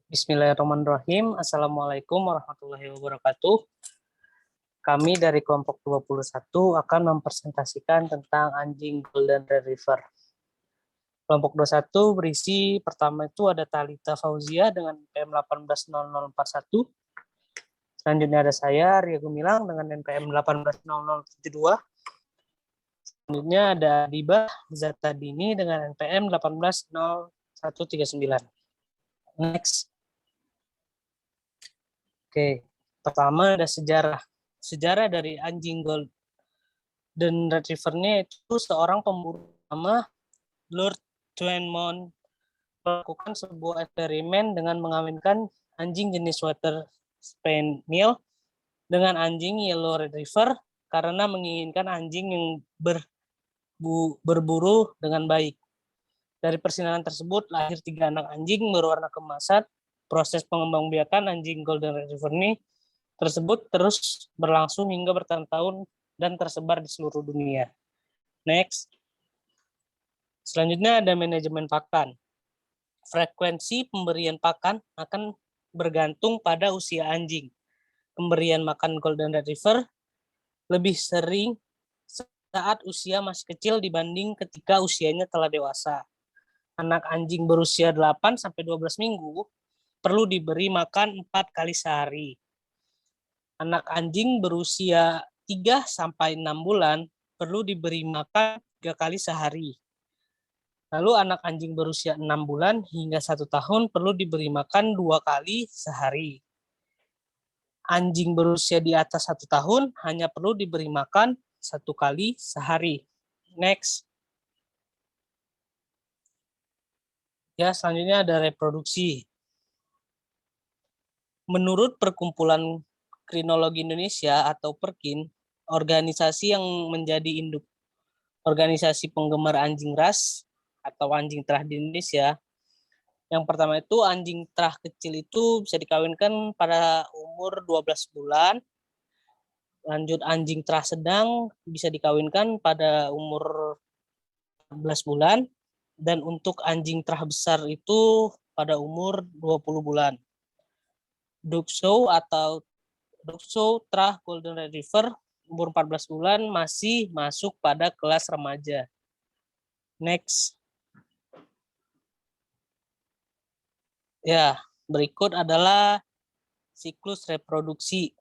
Bismillahirrahmanirrahim. Assalamualaikum warahmatullahi wabarakatuh. Kami dari kelompok 21 akan mempresentasikan tentang anjing Golden Retriever. Kelompok 21 berisi pertama itu ada Talita Fauzia dengan NPM 180041. Selanjutnya ada saya, Ria Gumilang dengan NPM 180072. Selanjutnya ada Adiba Zatadini dengan NPM 180139. Next. Oke, pertama ada sejarah. Sejarah dari anjing Golden Retriever-nya itu seorang pemburu nama Lord Twenmouth melakukan sebuah eksperimen dengan mengawinkan anjing jenis Water Spaniel dengan anjing Yellow Retriever karena menginginkan anjing yang berburu dengan baik. Dari persinanan tersebut lahir 3 anak anjing berwarna keemasan. Proses pengembangbiakan anjing Golden Retriever ini tersebut terus berlangsung hingga bertahun-tahun dan tersebar di seluruh dunia. Next. Selanjutnya ada manajemen pakan. Frekuensi pemberian pakan akan bergantung pada usia anjing. Pemberian makan Golden Retriever lebih sering saat usia masih kecil dibanding ketika usianya telah dewasa. Anak anjing berusia 8-12 minggu perlu diberi makan 4 kali sehari. Anak anjing berusia 3-6 bulan perlu diberi makan 3 kali sehari. Lalu anak anjing berusia 6 bulan hingga 1 tahun perlu diberi makan 2 kali sehari. Anjing berusia di atas 1 tahun hanya perlu diberi makan 1 kali sehari. Next. Ya, selanjutnya ada reproduksi. Menurut Perkumpulan Krinologi Indonesia atau Perkin, organisasi yang menjadi induk organisasi penggemar anjing ras atau anjing terah di Indonesia. Yang pertama itu anjing terah kecil itu bisa dikawinkan pada umur 12 bulan. Lanjut anjing terah sedang bisa dikawinkan pada umur 14 bulan. Dan untuk anjing terah besar itu pada umur 20 bulan. Dachshund atau Dachshund terah Golden Retriever umur 14 bulan masih masuk pada kelas remaja. Next. Ya, berikut adalah siklus reproduksi.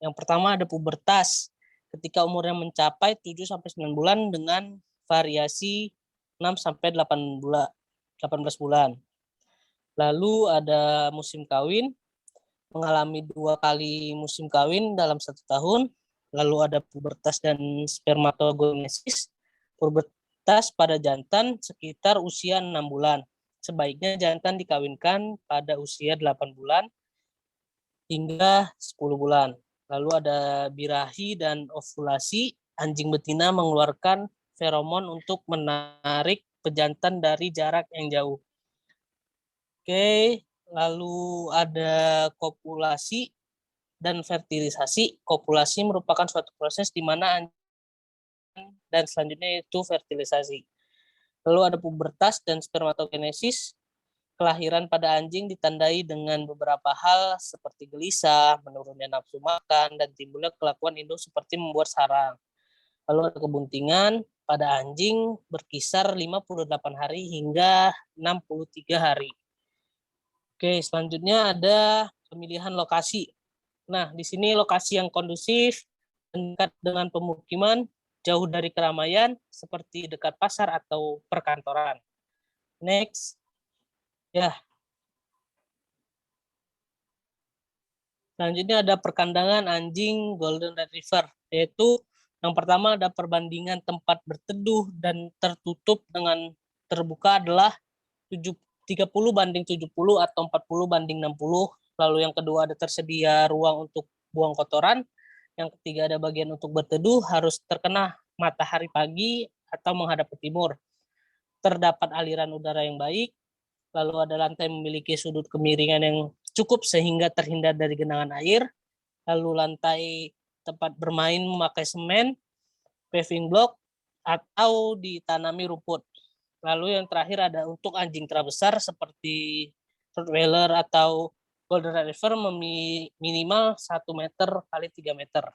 Yang pertama ada pubertas. Ketika umurnya mencapai 7-9 bulan dengan variasi 6-18 bulan. Lalu ada musim kawin, mengalami 2 kali musim kawin dalam 1 tahun. Lalu ada pubertas dan spermatogenesis. Pubertas pada jantan sekitar usia 6 bulan. Sebaiknya jantan dikawinkan pada usia 8 bulan hingga 10 bulan. Lalu ada birahi dan ovulasi. Anjing betina mengeluarkan feromon untuk menarik pejantan dari jarak yang jauh. Oke, lalu ada kopulasi dan fertilisasi. Kopulasi merupakan suatu proses di mana anjing dan selanjutnya itu fertilisasi. Lalu ada pubertas dan spermatogenesis. Kelahiran pada anjing ditandai dengan beberapa hal seperti gelisah, menurunnya nafsu makan, dan timbulnya kelakuan induk seperti membuat sarang. Lalu ada kebuntingan pada anjing berkisar 58 hari hingga 63 hari. Oke, selanjutnya ada pemilihan lokasi. Nah, di sini lokasi yang kondusif, dekat dengan pemukiman, jauh dari keramaian, seperti dekat pasar atau perkantoran. Next. Ya. Selanjutnya ada perkandangan anjing Golden Retriever, yaitu yang pertama ada perbandingan tempat berteduh dan tertutup dengan terbuka adalah 30/70 atau 40/60. Lalu yang kedua ada tersedia ruang untuk buang kotoran. Yang ketiga ada bagian untuk berteduh harus terkena matahari pagi atau menghadap ke timur. Terdapat aliran udara yang baik. Lalu ada lantai memiliki sudut kemiringan yang cukup sehingga terhindar dari genangan air. Lalu lantai tempat bermain memakai semen, paving block, atau ditanami rumput. Lalu yang terakhir ada untuk anjing terah besar seperti Rottweiler atau Golden Retriever minimal 1 meter kali 3 meter.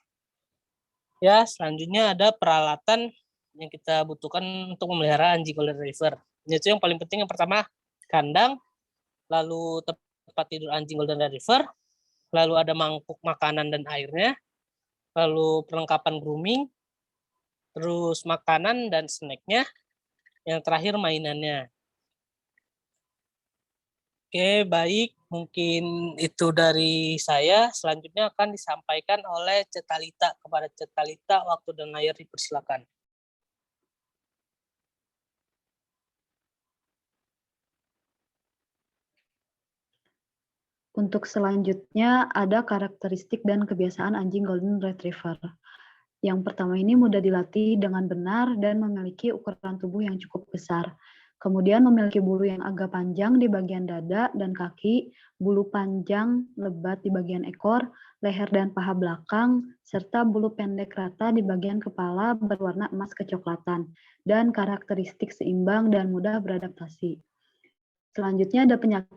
Ya, selanjutnya ada peralatan yang kita butuhkan untuk memelihara anjing Golden Retriever. Itu yang paling penting, yang pertama kandang, lalu tempat tidur anjing Golden Retriever, lalu ada mangkuk makanan dan airnya, lalu perlengkapan grooming, terus makanan dan snacknya, yang terakhir mainannya. Oke, baik. Mungkin itu dari saya. Selanjutnya akan disampaikan oleh Cetalita. Kepada Cetalita, waktu dan layar dipersilakan. Untuk selanjutnya ada karakteristik dan kebiasaan anjing Golden Retriever. Yang pertama ini mudah dilatih dengan benar dan memiliki ukuran tubuh yang cukup besar. Kemudian memiliki bulu yang agak panjang di bagian dada dan kaki, bulu panjang lebat di bagian ekor, leher dan paha belakang, serta bulu pendek rata di bagian kepala berwarna emas kecoklatan, dan karakteristik seimbang dan mudah beradaptasi. Selanjutnya ada penyakit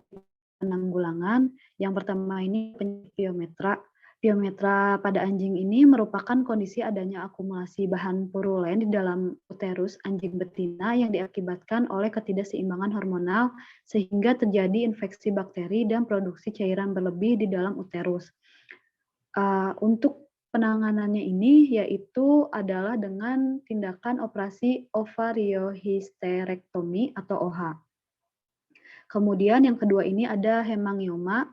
penanggulangan. Yang pertama ini penyakit pyometra. Pyometra pada anjing ini merupakan kondisi adanya akumulasi bahan purulen di dalam uterus anjing betina yang diakibatkan oleh ketidakseimbangan hormonal sehingga terjadi infeksi bakteri dan produksi cairan berlebih di dalam uterus. Untuk penanganannya ini yaitu adalah dengan tindakan operasi ovariohysterektomi atau OH. Kemudian yang kedua ini ada hemangioma.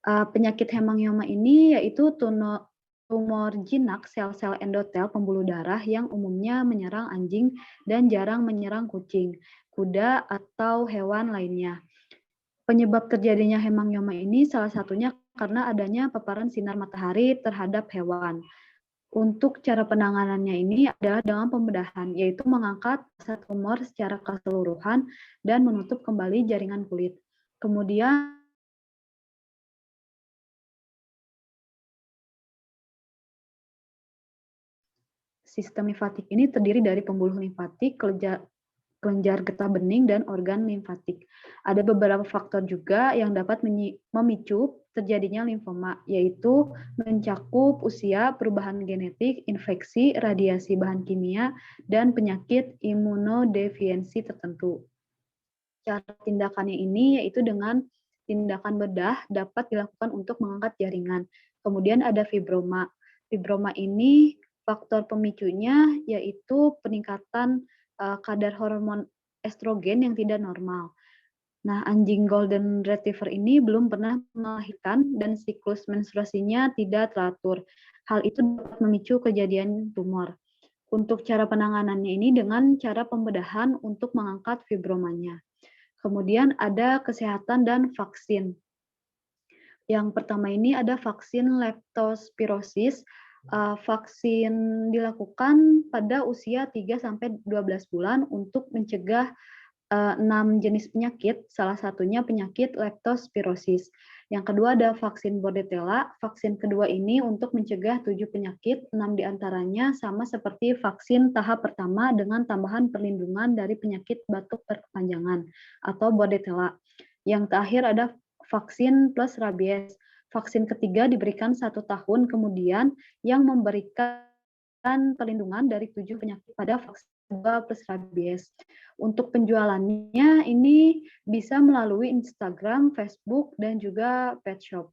Penyakit hemangioma ini yaitu tumor jinak sel-sel endotel pembuluh darah yang umumnya menyerang anjing dan jarang menyerang kucing, kuda, atau hewan lainnya. Penyebab terjadinya hemangioma ini salah satunya karena adanya paparan sinar matahari terhadap hewan. Untuk cara penanganannya ini adalah dengan pembedahan, yaitu mengangkat tumor secara keseluruhan dan menutup kembali jaringan kulit. Kemudian sistem limfatik ini terdiri dari pembuluh limfatik, kelenjar getah bening, dan organ limfatik. Ada beberapa faktor juga yang dapat memicu terjadinya limfoma, yaitu mencakup usia, perubahan genetik, infeksi, radiasi bahan kimia, dan penyakit imunodefiensi tertentu. Cara tindakannya ini yaitu dengan tindakan bedah dapat dilakukan untuk mengangkat jaringan. Kemudian ada fibroma. Fibroma ini faktor pemicunya yaitu peningkatan kadar hormon estrogen yang tidak normal. Nah, anjing Golden Retriever ini belum pernah melahirkan dan siklus menstruasinya tidak teratur. Hal itu dapat memicu kejadian tumor. Untuk cara penanganannya ini dengan cara pembedahan untuk mengangkat fibromanya. Kemudian ada kesehatan dan vaksin. Yang pertama ini ada vaksin leptospirosis. Vaksin dilakukan pada usia 3-12 bulan untuk mencegah 6 jenis penyakit, salah satunya penyakit leptospirosis. Yang kedua ada vaksin Bordetella. Vaksin kedua ini untuk mencegah 7 penyakit, 6 diantaranya sama seperti vaksin tahap pertama dengan tambahan perlindungan dari penyakit batuk berkepanjangan atau Bordetella. Yang terakhir ada vaksin plus rabies. Vaksin ketiga diberikan 1 tahun kemudian yang memberikan perlindungan dari 7 penyakit pada vaksin 2 plus rabies. Untuk penjualannya ini bisa melalui Instagram, Facebook, dan juga pet shop.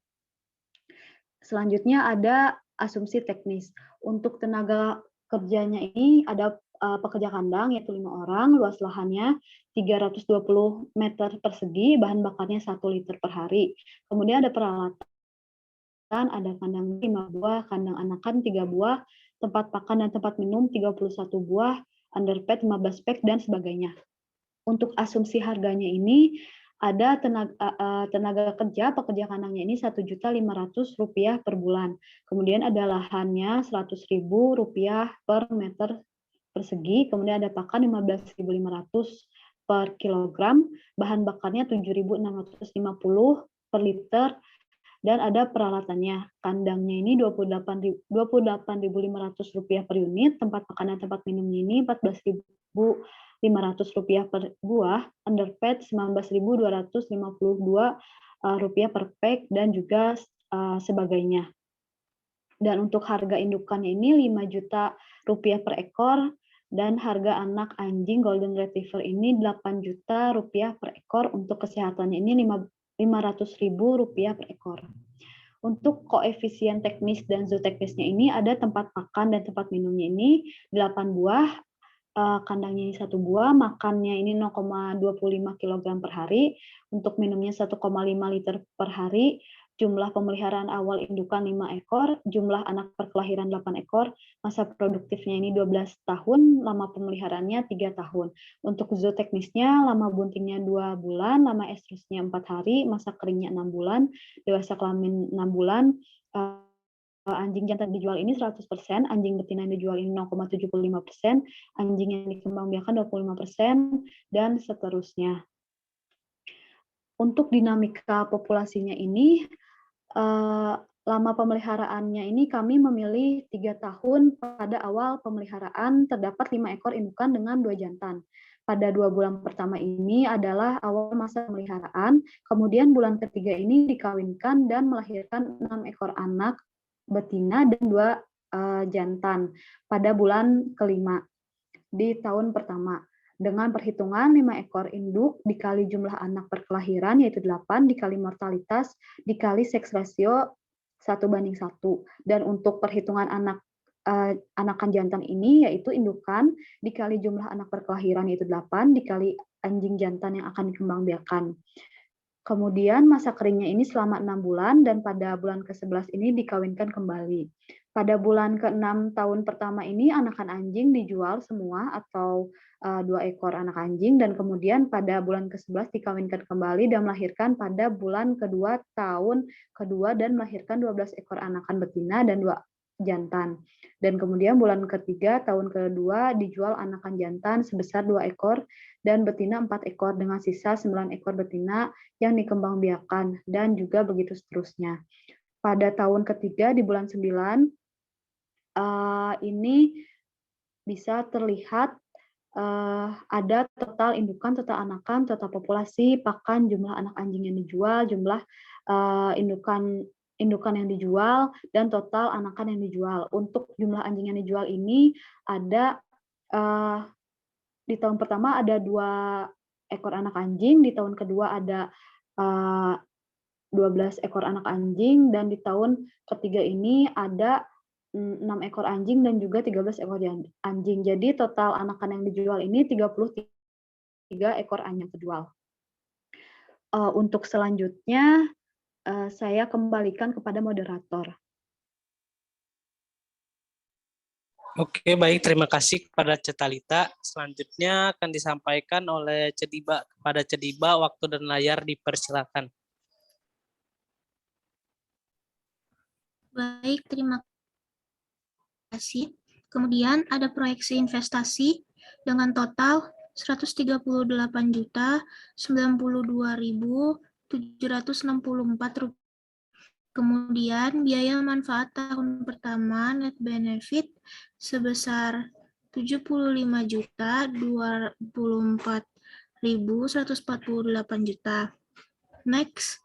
Selanjutnya ada asumsi teknis. Untuk tenaga kerjanya ini ada pekerja kandang yaitu 5 orang, luas lahannya 320 meter persegi, bahan bakarnya 1 liter per hari. Kemudian ada peralatan, ada kandang 5 buah, kandang anakan 3 buah, tempat pakan dan tempat minum 31 buah, underpad 15 pack, dan sebagainya. Untuk asumsi harganya ini ada tenaga kerja, pekerja kandangnya ini Rp1.500.000 per bulan. Kemudian ada lahannya Rp100.000 per meter persegi, kemudian ada pakan 15.500 per kilogram, bahan bakarnya 7.650 per liter, dan ada peralatannya. Kandangnya ini Rp28.500 per unit, tempat makan dan tempat minumnya ini Rp14.500 per buah, underpad 19.252 rupiah per pack dan juga sebagainya. Dan untuk harga indukannya ini 5 juta rupiah per ekor, dan harga anak anjing Golden Retriever ini 8 juta rupiah per ekor. Untuk kesehatannya ini 500.000 rupiah per ekor. Untuk koefisien teknis dan zooteknisnya ini ada tempat makan dan tempat minumnya ini 8 buah, kandangnya ini 1 buah, makannya ini 0,25 kg per hari, untuk minumnya 1,5 liter per hari, jumlah pemeliharaan awal indukan 5 ekor, jumlah anak perkelahiran 8 ekor, masa produktifnya ini 12 tahun, lama pemeliharaannya 3 tahun. Untuk zooteknisnya, lama buntingnya 2 bulan, lama estrusnya 4 hari, masa keringnya 6 bulan, dewasa kelamin 6 bulan, anjing jantan dijual ini 100%, anjing betina yang dijual ini 0,75%, anjing yang dikembangbiakan 25%, dan seterusnya. Untuk dinamika populasinya ini, lama pemeliharaannya ini kami memilih 3 tahun. Pada awal pemeliharaan terdapat 5 ekor indukan dengan 2 jantan. Pada 2 bulan pertama ini adalah awal masa pemeliharaan, kemudian bulan ketiga ini dikawinkan dan melahirkan 6 ekor anak betina dan 2 jantan pada bulan kelima di tahun pertama. Dengan perhitungan 5 ekor induk dikali jumlah anak perkelahiran yaitu 8, dikali mortalitas, dikali seks rasio 1:1. Dan untuk perhitungan anakan jantan ini yaitu indukan dikali jumlah anak perkelahiran yaitu 8, dikali anjing jantan yang akan dikembangbiakan. Kemudian masa keringnya ini selama 6 bulan dan pada bulan ke-11 ini dikawinkan kembali. Pada bulan ke-6 tahun pertama ini anakan anjing dijual semua atau 2 ekor anak anjing, dan kemudian pada bulan ke-11 dikawinkan kembali dan melahirkan pada bulan kedua tahun kedua dan melahirkan 12 ekor anakan betina dan 2 jantan. Dan kemudian bulan ketiga tahun kedua dijual anakan jantan sebesar 2 ekor dan betina 4 ekor dengan sisa 9 ekor betina yang dikembangbiakan, dan juga begitu seterusnya. Pada tahun ketiga di bulan 9 ini bisa terlihat ada total indukan, total anakan, total populasi, pakan, jumlah anak anjing yang dijual, jumlah indukan yang dijual, dan total anakan yang dijual. Untuk jumlah anjing yang dijual ini ada di tahun pertama ada 2 ekor anak anjing, di tahun kedua ada 12 ekor anak anjing, dan di tahun ketiga ini ada 6 ekor anjing dan juga 13 ekor anjing. Jadi total anakan yang dijual ini 33 ekor anjing terjual. Untuk selanjutnya saya kembalikan kepada moderator. Oke, baik. Terima kasih kepada Cetalita. Selanjutnya akan disampaikan oleh Cediba. Kepada Cediba, waktu dan layar dipersilakan. Baik, terima kasih. Kemudian ada proyeksi investasi dengan total Rp132.092.764. Kemudian biaya manfaat tahun pertama net benefit sebesar Rp75.024.148. Next.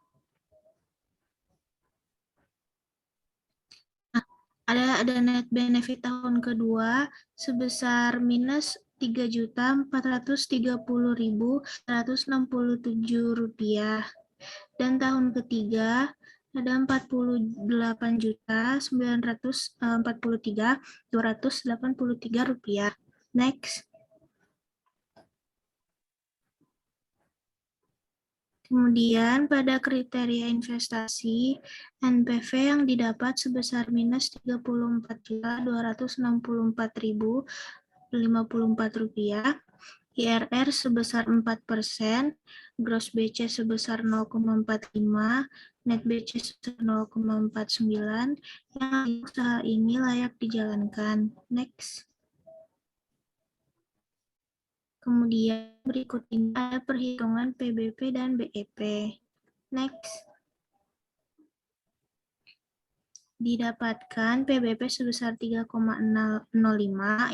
Ada net benefit tahun kedua sebesar minus Rp3.430.167. Dan tahun ketiga ada Rp48.943.283. Next. Kemudian pada kriteria investasi, NPV yang didapat sebesar minus Rp34.264.054, IRR sebesar 4%, gross BC sebesar 0,45, net BC sebesar 0,49, yang usaha ini layak dijalankan. Next. Kemudian berikut ini ada perhitungan PBP dan BEP. Next. didapatkan PBP sebesar 3,05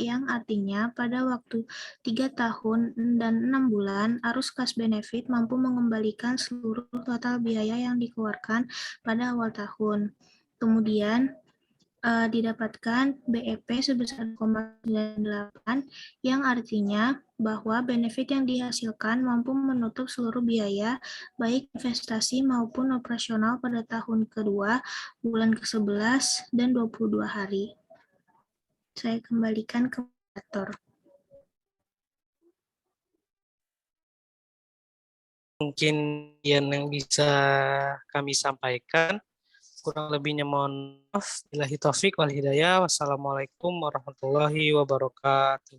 yang artinya pada waktu 3 tahun dan 6 bulan arus kas benefit mampu mengembalikan seluruh total biaya yang dikeluarkan pada awal tahun. Kemudian didapatkan BEP sebesar 0,98 yang artinya bahwa benefit yang dihasilkan mampu menutup seluruh biaya baik investasi maupun operasional pada tahun kedua, bulan ke-11 dan 22 hari. Saya kembalikan ke moderator. Mungkin yang bisa kami sampaikan. Kurang lebihnya mohon maaf. Billahi taufik wal hidayah. Wassalamualaikum warahmatullahi wabarakatuh.